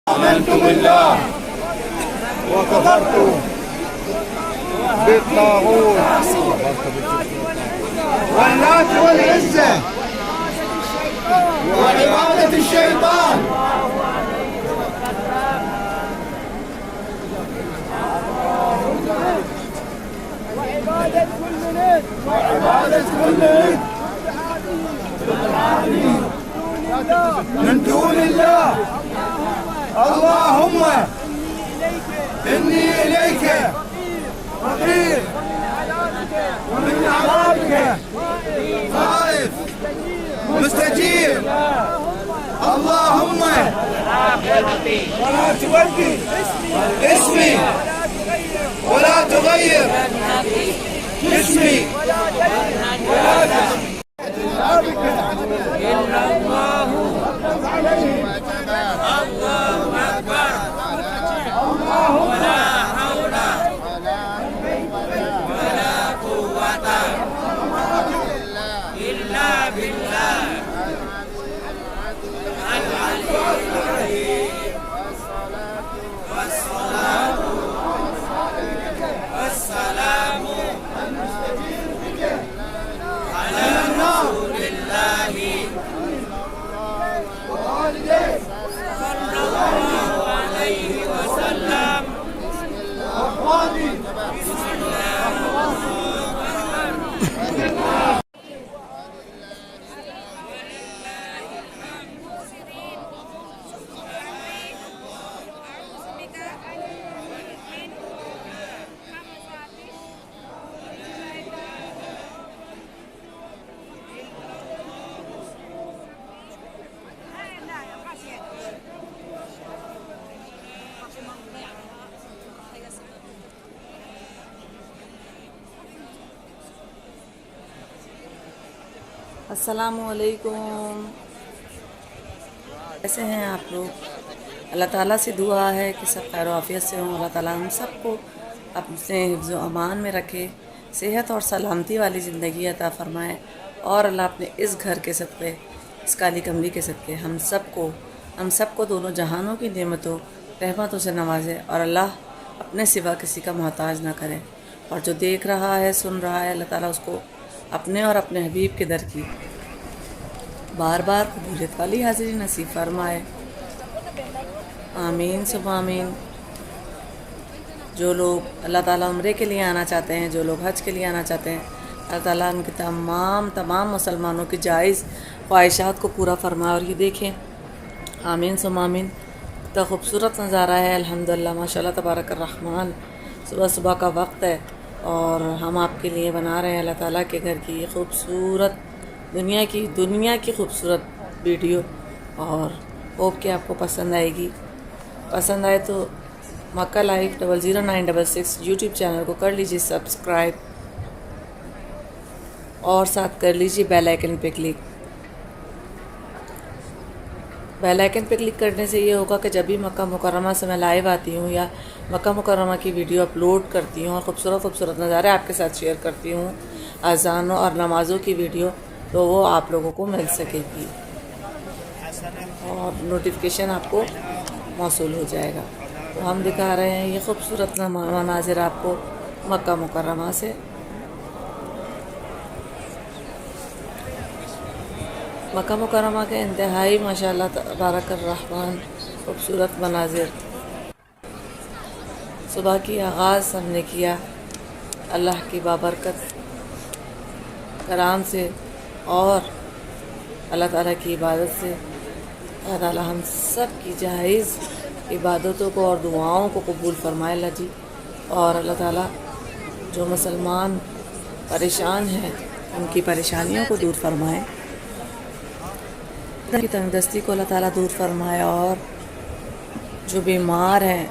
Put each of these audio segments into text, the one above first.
آمنت بالله وكفرت بالطاغوت واللات والعزى وعبادة الشيطان وعبادة كل من دون الله. اللهم إني إليك فقير ومن عذابك خائف مستجير. اللهم ولا تبدل اسمي ولا تغير اسمي ولا إلا الله الله أكبر ولا حول ولا قوة إلا بالله العلي العظيم. والصلاة والسلام على رسول الله صلى الله عليه وسلم. بسم الله السلام علیکم. کیسے ہیں آپ لوگ؟ اللہ تعالیٰ سے دعا ہے کہ سب خیر و عافیت سے ہوں. اللہ تعالیٰ ہم سب کو اپنے حفظ و امان میں رکھے، صحت اور سلامتی والی زندگی عطا فرمائے، اور اللہ اپنے اس گھر کے صدقے، اس کالی کمری کے صدقے ہم سب کو دونوں جہانوں کی نعمتوں رحمتوں سے نوازے، اور اللہ اپنے سوا کسی کا محتاج نہ کرے. اور جو دیکھ رہا ہے، سن رہا ہے، اللہ تعالیٰ اس کو اپنے اور اپنے حبیب کے در کی بار بار قبولیت والی حاضری نصیب فرمائے. آمین ثم آمین. جو لوگ اللہ تعالیٰ عمرے کے لیے آنا چاہتے ہیں، جو لوگ حج کے لیے آنا چاہتے ہیں، اللہ تعالیٰ ان کے تمام مسلمانوں کی جائز خواہشات کو پورا فرمائے. اور یہ دیکھیں، آمین ثم آمین، اتنا خوبصورت نظارہ ہے الحمدللہ، ماشاء اللہ تبارک الرحمن. صبح کا وقت ہے اور ہم آپ کے لیے بنا رہے ہیں اللہ تعالیٰ کے گھر کی یہ خوبصورت دنیا کی خوبصورت ویڈیو، اور ہوپ کہ آپ کو پسند آئے گی. پسند آئے تو مکہ لائف 00966 یوٹیوب چینل کو کر لیجیے سبسکرائب، اور ساتھ کر لیجیے بیل آئیکن پہ کلک. بیل آئیکن پہ کلک کرنے سے یہ ہوگا کہ جب بھی مکہ مکرمہ سے میں لائیو آتی ہوں یا مکہ مکرمہ کی ویڈیو اپلوڈ کرتی ہوں اور خوبصورت نظارے آپ کے ساتھ شیئر کرتی ہوں، اذانوں اور نمازوں کی ویڈیو، تو وہ آپ لوگوں کو مل سکے گی اور نوٹیفیکیشن آپ کو موصول ہو جائے گا. تو ہم دکھا رہے ہیں یہ خوبصورت مناظر آپ کو مکہ مکرمہ سے. مکہ مکرمہ کے انتہائی ماشاءاللہ تبارک الرحمن خوبصورت مناظر. صبح کی آغاز ہم نے کیا اللہ کی بابرکت کرام سے اور اللہ تعالیٰ کی عبادت سے. اللہ تعالیٰ ہم سب کی جائز عبادتوں کو اور دعاؤں کو قبول فرمائے اللہ جی. اور اللہ تعالیٰ جو مسلمان پریشان ہیں ان کی پریشانیوں کو دور فرمائے، کی تنگدستی کو اللہ تعالیٰ دور فرمائے، اور جو بیمار ہیں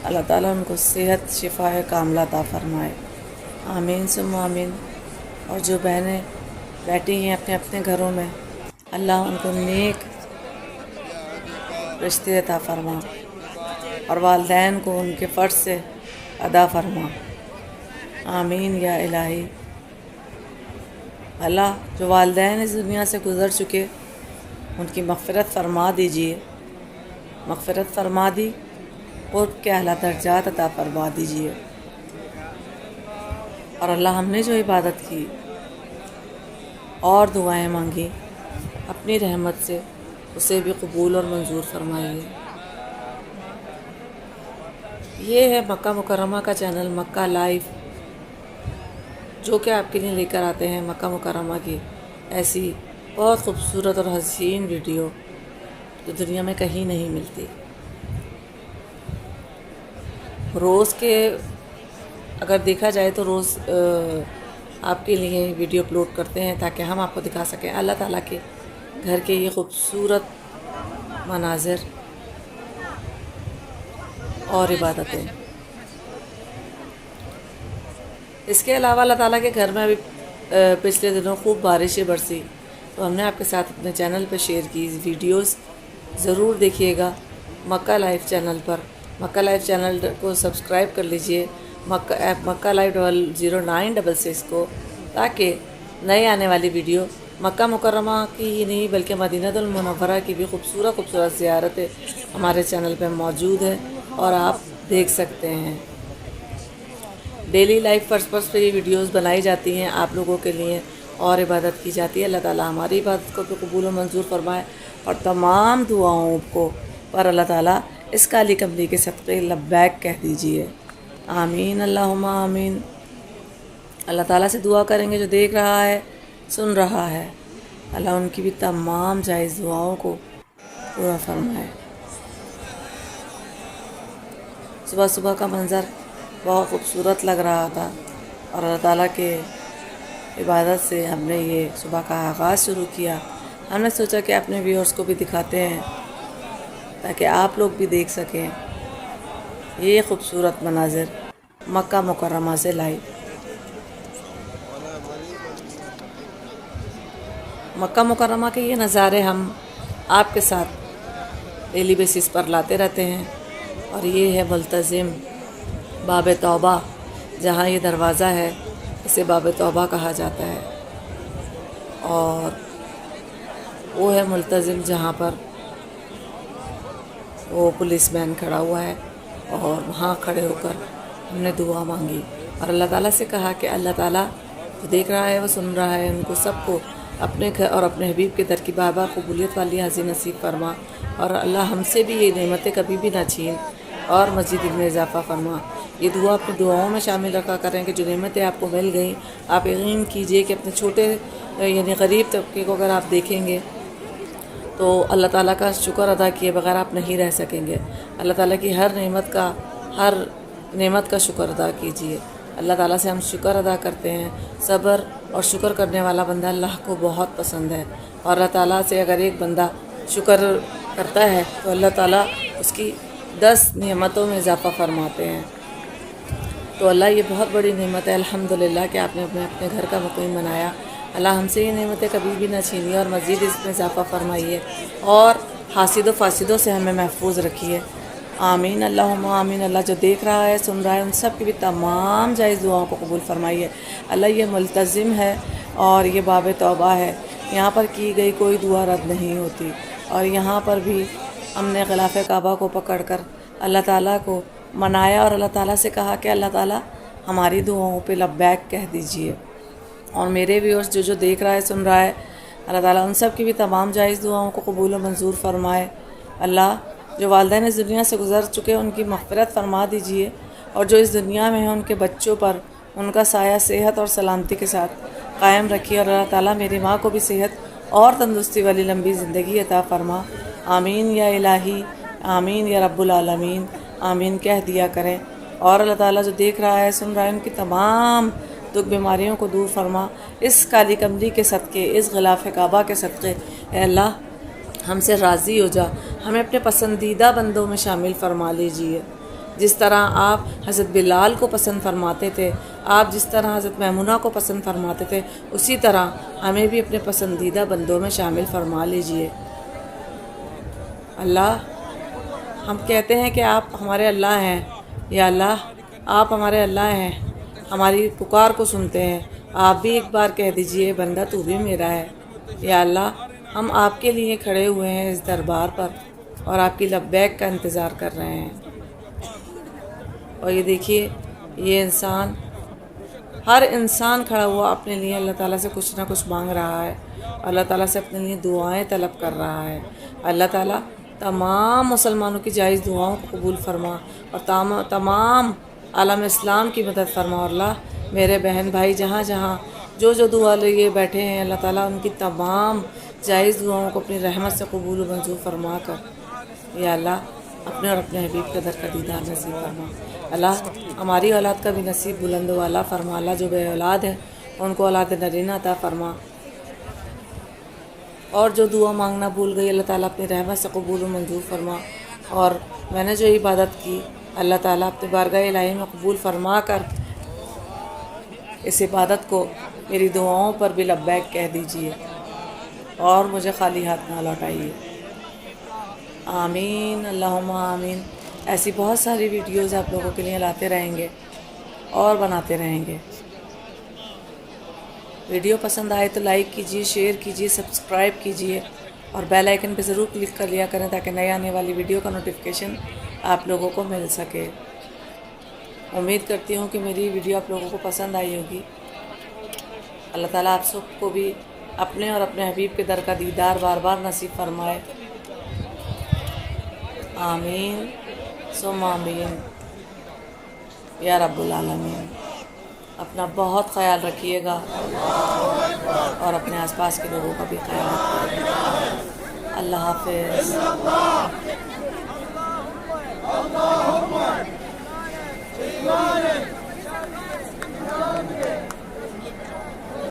اللہ تعالیٰ ان کو صحت شفا کاملہ عطا فرمائے. آمین ثم آمین. اور جو بہنیں بیٹھی ہیں اپنے اپنے گھروں میں، اللہ ان کو نیک رشتے عطا فرما، اور والدین کو ان کے فرض سے ادا فرما. آمین یا الہی. اللہ جو والدین اس دنیا سے گزر چکے ان کی مغفرت فرما دیجیے، مغفرت فرما دی، قرب کے اعلیٰ درجات عطا فرما دیجیے، اور اللہ ہم نے جو عبادت کی اور دعائیں مانگی اپنی رحمت سے اسے بھی قبول اور منظور فرمائیے۔ یہ ہے مکہ مکرمہ کا چینل مکہ لائیو، جو کہ آپ کے لیے لے کر آتے ہیں مکہ مکرمہ کی ایسی بہت خوبصورت اور حسین ویڈیو جو دنیا میں کہیں نہیں ملتی۔ روز کے اگر دیکھا جائے تو روز آپ کے لیے ویڈیو اپلوڈ کرتے ہیں تاکہ ہم آپ کو دکھا سکیں اللہ تعالیٰ کے گھر کے یہ خوبصورت مناظر اور عبادتیں۔ اس کے علاوہ اللہ تعالیٰ کے گھر میں ابھی پچھلے دنوں خوب بارشیں برسی، تو ہم نے آپ کے ساتھ اپنے چینل پہ شیئر کی ویڈیوز، ضرور دیکھیے گا مکہ لائیو چینل پر۔ مکہ لائیو چینل کو سبسکرائب کر لیجئے، مکہ لائیو 0966 کو، تاکہ نئے آنے والی ویڈیو مکہ مکرمہ کی ہی نہیں بلکہ مدینہ المنورہ کی بھی خوبصورت خوبصورت زیارتیں ہمارے چینل پہ موجود ہے اور آپ دیکھ سکتے ہیں۔ ڈیلی لائف پرپس پہ یہ ویڈیوز بنائی جاتی ہیں آپ لوگوں کے لیے اور عبادت کی جاتی ہے۔ اللہ تعالیٰ ہماری عبادت کو بھی قبول و منظور فرمائے اور تمام دعاؤں کو پر اللہ تعالیٰ اس کالی کملی کے صدقے لبیک کہہ دیجئے، آمین اللہم آمین۔ اللہ تعالیٰ سے دعا کریں گے جو دیکھ رہا ہے سن رہا ہے، اللہ ان کی بھی تمام جائز دعاؤں کو پورا فرمائے۔ صبح صبح کا منظر بہت خوبصورت لگ رہا تھا اور اللہ تعالیٰ کے عبادت سے ہم نے یہ صبح کا آغاز شروع کیا۔ ہم نے سوچا کہ اپنے ویورز کو بھی دکھاتے ہیں تاکہ آپ لوگ بھی دیکھ سکیں یہ خوبصورت مناظر مکہ مکرمہ سے لائیو۔ مکہ مکرمہ کے یہ نظارے ہم آپ کے ساتھ ڈیلی بیسس پر لاتے رہتے ہیں، اور یہ ہے ملتزم باب توبہ، جہاں یہ دروازہ ہے اسے باب توبہ کہا جاتا ہے، اور وہ ہے ملتزم جہاں پر وہ پولیس مین کھڑا ہوا ہے، اور وہاں کھڑے ہو کر ہم نے دعا مانگی اور اللہ تعالیٰ سے کہا کہ اللہ تعالیٰ جو دیکھ رہا ہے وہ سن رہا ہے، ان کو سب کو اپنے گھر اور اپنے حبیب کے در کی بابا قبولیت والی حاضر نصیب فرما، اور اللہ ہم سے بھی یہ نعمتیں کبھی بھی نہ چھین اور مزید ان میں اضافہ فرما۔ یہ دعا اپنی دعاؤں میں شامل رکھا کریں کہ جو نعمتیں آپ کو مل گئیں، آپ یقین کیجئے کہ اپنے چھوٹے یعنی غریب طبقے کو اگر آپ دیکھیں گے تو اللہ تعالیٰ کا شکر ادا کیے بغیر آپ نہیں رہ سکیں گے۔ اللہ تعالیٰ کی ہر نعمت کا شکر ادا کیجئے۔ اللہ تعالیٰ سے ہم شکر ادا کرتے ہیں، صبر اور شکر کرنے والا بندہ اللہ کو بہت پسند ہے، اور اللہ تعالیٰ سے اگر ایک بندہ شکر کرتا ہے تو اللہ تعالیٰ اس کی 10 نعمتوں میں اضافہ فرماتے ہیں۔ تو اللہ یہ بہت بڑی نعمت ہے الحمدللہ کہ آپ نے اپنے گھر کا مقیم بنایا۔ اللہ ہم سے یہ نعمتیں کبھی بھی نہ چھینیے اور مزید اس میں اضافہ فرمائیے، اور حاسد و فاسدوں سے ہمیں محفوظ رکھیے، آمین اللہم آمین۔ اللہ جو دیکھ رہا ہے سن رہا ہے ان سب کی بھی تمام جائز دعاؤں کو قبول فرمائیے۔ اللہ یہ ملتزم ہے اور یہ باب توبہ ہے، یہاں پر کی گئی کوئی دعا رد نہیں ہوتی، اور یہاں پر بھی ہم نے غلاف کعبہ کو پکڑ کر اللہ تعالیٰ کو منایا اور اللہ تعالیٰ سے کہا کہ اللہ تعالیٰ ہماری دعاؤں پہ لبیک کہہ دیجئے، اور میرے ویورز جو دیکھ رہا ہے سن رہا ہے اللہ تعالیٰ ان سب کی بھی تمام جائز دعاؤں کو قبول و منظور فرمائے۔ اللہ جو والدین اس دنیا سے گزر چکے ان کی مغفرت فرما دیجئے، اور جو اس دنیا میں ہیں ان کے بچوں پر ان کا سایہ صحت اور سلامتی کے ساتھ قائم رکھیے، اور اللہ تعالیٰ میری ماں کو بھی صحت اور تندرستی والی لمبی زندگی عطا فرما، آمین یا الہی، آمین یا رب العالمین، آمین کہہ دیا کریں۔ اور اللہ تعالیٰ جو دیکھ رہا ہے سن رہا ہے ان کی تمام دکھ بیماریوں کو دور فرما، اس کالی کملی کے صدقے، اس غلاف کعبہ کے صدقے اے اللہ ہم سے راضی ہو جا، ہمیں اپنے پسندیدہ بندوں میں شامل فرما لیجئے۔ جس طرح آپ حضرت بلال کو پسند فرماتے تھے، آپ جس طرح حضرت میمونہ کو پسند فرماتے تھے، اسی طرح ہمیں بھی اپنے پسندیدہ بندوں میں شامل فرما لیجئے۔ اللہ ہم کہتے ہیں کہ آپ ہمارے اللہ ہیں، یا اللہ آپ ہمارے اللہ ہیں، ہماری پکار کو سنتے ہیں، آپ بھی ایک بار کہہ دیجئے بندہ تو بھی میرا ہے۔ یا اللہ ہم آپ کے لیے کھڑے ہوئے ہیں اس دربار پر، اور آپ کی لبیک کا انتظار کر رہے ہیں۔ اور یہ دیکھیے، یہ انسان، ہر انسان کھڑا ہوا اپنے لیے اللہ تعالیٰ سے کچھ نہ کچھ مانگ رہا ہے، اللہ تعالیٰ سے اپنے لیے دعائیں طلب کر رہا ہے۔ اللہ تعالیٰ تمام مسلمانوں کی جائز دعاؤں کو قبول فرما اور تمام عالم اسلام کی مدد فرما۔ اور اللہ میرے بہن بھائی جہاں جہاں جو دعا لیے بیٹھے ہیں، اللہ تعالیٰ ان کی تمام جائز دعاؤں کو اپنی رحمت سے قبول و منظور فرما کر، یا اللہ اپنے اور اپنے حبیب کے در کا دیدار نصیب فرما۔ اللہ ہماری اولاد کا بھی نصیب بلند و اعلیٰ فرما۔ اللہ جو بے اولاد ہے ان کو اولاد نرینہ عطا فرما، اور جو دعا مانگنا بھول گئی اللہ تعالیٰ اپنی رحمت سے قبول و منظور فرما۔ اور میں نے جو عبادت کی اللہ تعالیٰ اپنی بارگاہ الہی میں قبول فرما کر اس عبادت کو میری دعاؤں پر بھی لبیک کہہ دیجیے اور مجھے خالی ہاتھ نہ لوٹائیے۔ آمین، اللہم آمین۔ ایسی بہت ساری ویڈیوز آپ لوگوں کے لیے لاتے رہیں گے اور بناتے رہیں گے۔ ویڈیو پسند آئے تو لائک کیجیے، شیئر کیجیے، سبسکرائب کیجیے اور بیل آئیکن پہ ضرور کلک کر لیا کریں تاکہ نئے آنے والی ویڈیو کا نوٹیفیکیشن آپ لوگوں کو مل سکے۔ امید کرتی ہوں کہ میری ویڈیو آپ لوگوں کو پسند آئی ہوگی۔ اللہ تعالیٰ آپ سب کو بھی اپنے اور اپنے حبیب کے در کا دیدار بار بار نصیب فرمائے۔ آمین ثم آمین یا رب العالمین۔ اپنا بہت خیال رکھیے گا اور اپنے آس پاس کے لوگوں کا بھی خیال رکھیے گا۔ اللہ حافظ۔